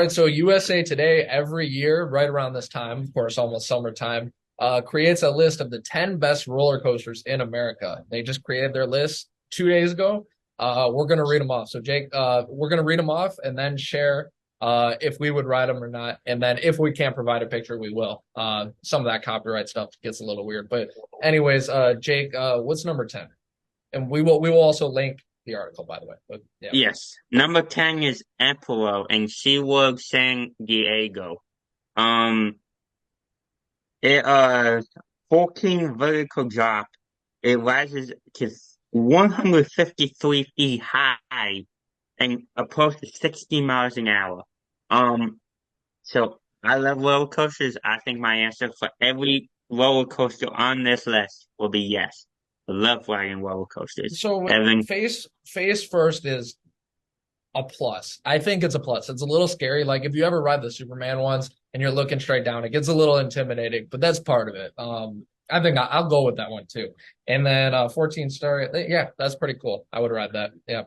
Right, so USA Today every year, right around this time, of course, almost summertime, creates a list of the 10 best roller coasters in America. They just created their list 2 days ago. We're going to read them off. So, Jake, we're going to read them off and then share if we would ride them or not. And then if we can't provide a picture, we will. Some of that copyright stuff gets a little weird. But anyways, Jake, what's number 10? And we will also link the article, by the way. But yeah. Yes. Number 10 is Emperor in SeaWorld San Diego. Um, it 14 vertical drop. It rises to 153 feet high and approaches 60 miles an hour. Um, so I love roller coasters. I think my answer for every roller coaster on this list will be yes. I love riding roller coasters. So Evan, face first is a plus. I think it's a plus. It's a little scary. Like if you ever ride the Superman ones and you're looking straight down, it gets a little intimidating, but that's part of it. I think I'll go with that one too. And then 14 star, yeah, that's pretty cool. I would ride that. Yeah.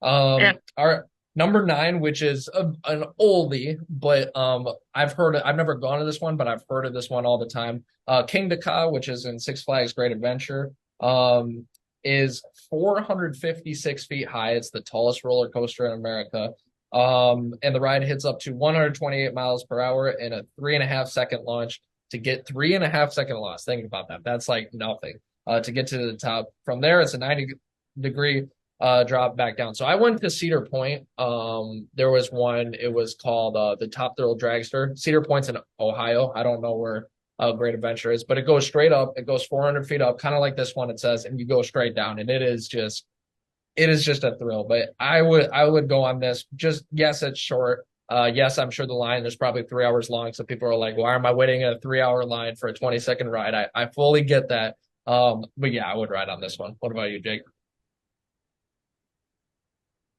yeah, Our number nine, which is an oldie, but I've never gone to this one, but I've heard of this one all the time. King Ka, which is in Six Flags Great Adventure. Is 456 feet high. It's the tallest roller coaster in America. And the ride hits up to 128 miles per hour in a 3.5 second launch to get 3.5 second loss. Think about that. That's like nothing to get to the top. From there, it's a 90-degree drop back down. So I went to Cedar Point. There was one, it was called the Top Thrill Dragster. Cedar Point's in Ohio. I don't know where Great Adventure is, but it goes straight up. It goes 400 feet up, kind of like this one. It says, and you go straight down, and it is just a thrill. But I would go on this. Just yes, it's short. Yes, I'm sure the line is probably 3 hours long. So people are like, why am I waiting a 3 hour line for a 20-second ride? I fully get that. But yeah, I would ride on this one. What about you, Jake?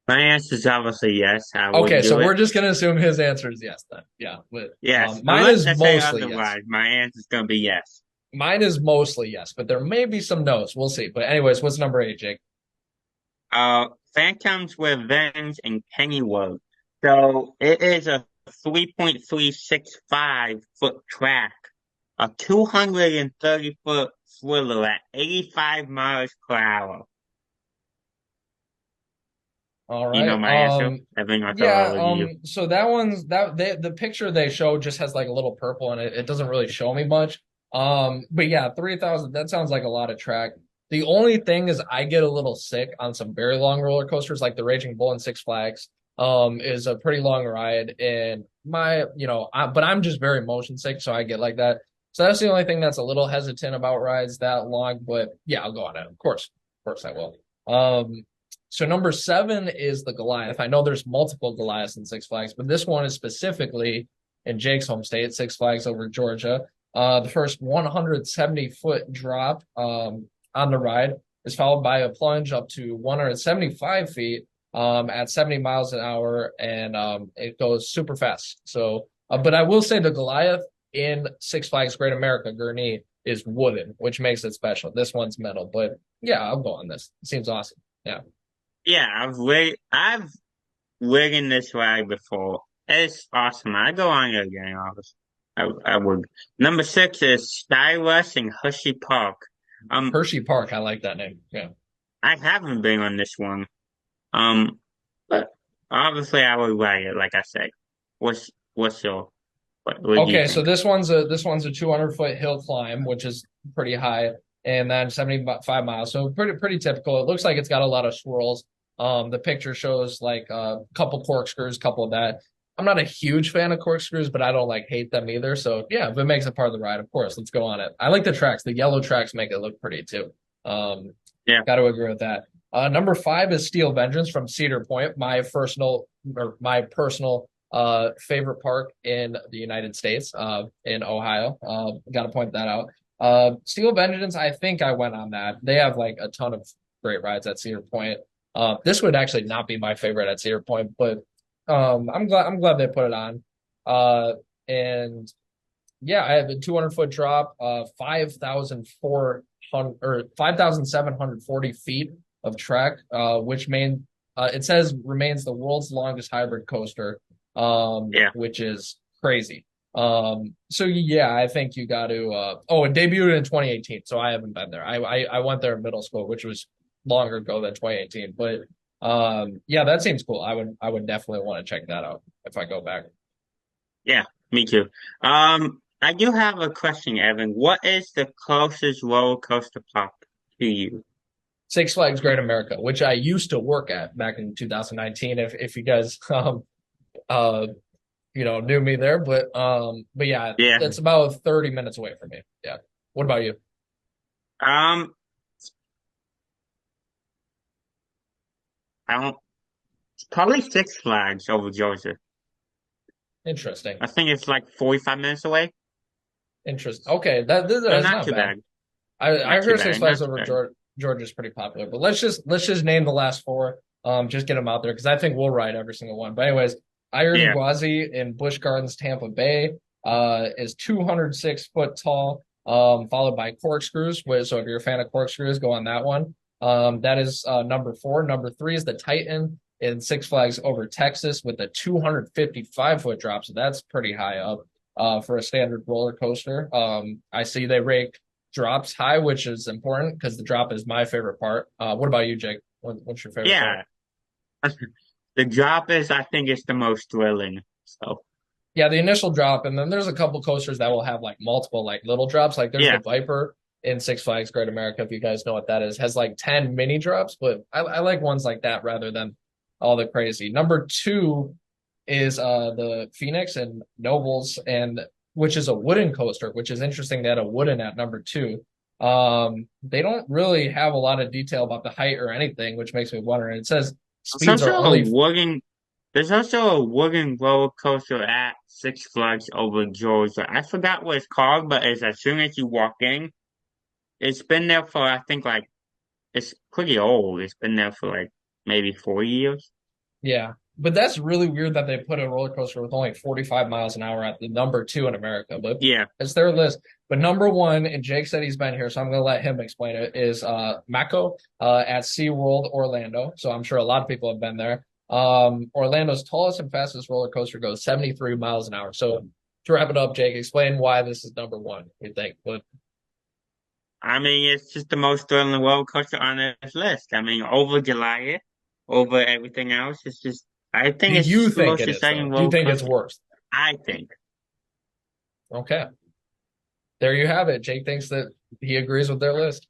my answer is obviously yes. I would Okay, so do it. we're just gonna assume his answer is yes then. Yeah, but Yes, mine unless is I say mostly yes. otherwise, my answer is going to be yes. Mine is mostly yes, but there may be some no's. We'll see. But anyways, what's number eight, Jake? Phantom's Revenge and Pennyworth. So it is a 3.365 foot track, a 230-foot thriller at 85 miles per hour. All You know right. my answer? I think I thought Yeah, it was you. so that one's that the picture they show just has like a little purple and it doesn't really show me much. But yeah, 3,000, that sounds like a lot of track. The only thing is I get a little sick on some very long roller coasters like the Raging Bull and Six Flags. Is a pretty long ride and but I'm just very motion sick, so I get like that. So that's the only thing that's a little hesitant about rides that long, but yeah, I'll go on it. Of course. Of course I will. So number seven is the Goliath. I know there's multiple Goliaths in Six Flags, but this one is specifically in Jake's home state, Six Flags over Georgia. The first 170-foot drop on the ride is followed by a plunge up to 175 feet at 70 miles an hour, and it goes super fast. So, but I will say the Goliath in Six Flags Great America, Gurnee, is wooden, which makes it special. This one's metal, but yeah, I'll go on this. It seems awesome. Yeah. Yeah, I've ridden this ride before. It's awesome. I go on it again, obviously. I would. Number six is Stylus and Hushy Park. Um, Hershey Park, I like that name. Yeah. I haven't been on this one. But obviously I would ride it, like I said. What's your what do you Okay, so think? this one's a 200-foot hill climb, which is pretty high, and then 75 miles. So pretty typical. It looks like it's got a lot of swirls. The picture shows like a couple corkscrews, couple of that. I'm not a huge fan of corkscrews, but I don't like hate them either. So yeah, if it makes it part of the ride, of course, let's go on it. I like the tracks. The yellow tracks make it look pretty too. Um, Yeah. got to agree with that. Number five is Steel Vengeance from Cedar Point, my personal favorite park in the United States, in Ohio. Got to point that out. Steel Vengeance, I think I went on that. They have like a ton of great rides at Cedar Point. This would actually not be my favorite at Cedar Point, but I'm glad they put it on. And yeah, I have a 200-foot drop, 5,400 or 5,740 feet of track, which it says remains the world's longest hybrid coaster. Yeah. which is crazy. So yeah, I think you got to. Oh, it debuted in 2018, so I haven't been there. I went there in middle school, which was longer ago than 2018. But yeah, that seems cool. I would definitely want to check that out if I go back. Yeah, me too. I do have a question, Evan. What is the closest roller coaster park to you? Six Flags Great America, which I used to work at back in 2019. If you guys uh knew me there, but yeah, Yeah. it's about 30 minutes away from me. Yeah. What about you? Um, I don't, probably Six Flags over Georgia. Interesting. I think it's like 45 minutes away. Interesting. Okay, So that's not not too bad. bad. I Not too heard Six bad. Flags Not too over bad. Georgia's pretty popular, but let's just name the last four. Just get them out there because I think we'll ride every single one. But anyways, Iron Yeah. Gwazi in Busch Gardens, Tampa Bay, is 206 foot tall. Followed by Corkscrews. So if you're a fan of Corkscrews, go on that one. That is number four. Number three is the Titan in Six Flags over Texas with a 255-foot drop. So that's pretty high up for a standard roller coaster. I see they rake drops high, which is important because the drop is my favorite part. What about you, Jake? What's your favorite part? Yeah. The drop is, I think, it's the most thrilling. So, Yeah, the initial drop, and then there's a couple coasters that will have like multiple like little drops. Like there's the yeah. Viper in Six Flags Great America, if you guys know what that is, has like 10 mini drops, but I like ones like that rather than all the crazy. Number two is the Phoenix and Nobles, and which is a wooden coaster, which is interesting. They had a wooden at number two. They don't really have a lot of detail about the height or anything, which makes me wonder. And it says There's speeds are also a only. wooden, there's also a wooden roller coaster at Six Flags over Georgia. I forgot what it's called, but it's as soon as you walk in, it's been there for, I think, like, it's pretty old. It's been there for like maybe 4 years. Yeah, but that's really weird that they put a roller coaster with only 45 miles an hour at the number two in America. But Yeah. it's their list. But number one, and Jake said he's been here, so I'm going to let him explain it, is Mako at SeaWorld Orlando. So I'm sure a lot of people have been there. Orlando's tallest and fastest roller coaster goes 73 miles an hour. So to wrap it up, Jake, explain why this is number one, you think. But I mean, it's just the most thrilling roller coaster on this list. I mean, over July, over everything else, it's just, I do think it's you just the think most it is, exciting though? Do you roller think it's coaster. worse? I think. Okay. There you have it. Jake thinks that he agrees with their list.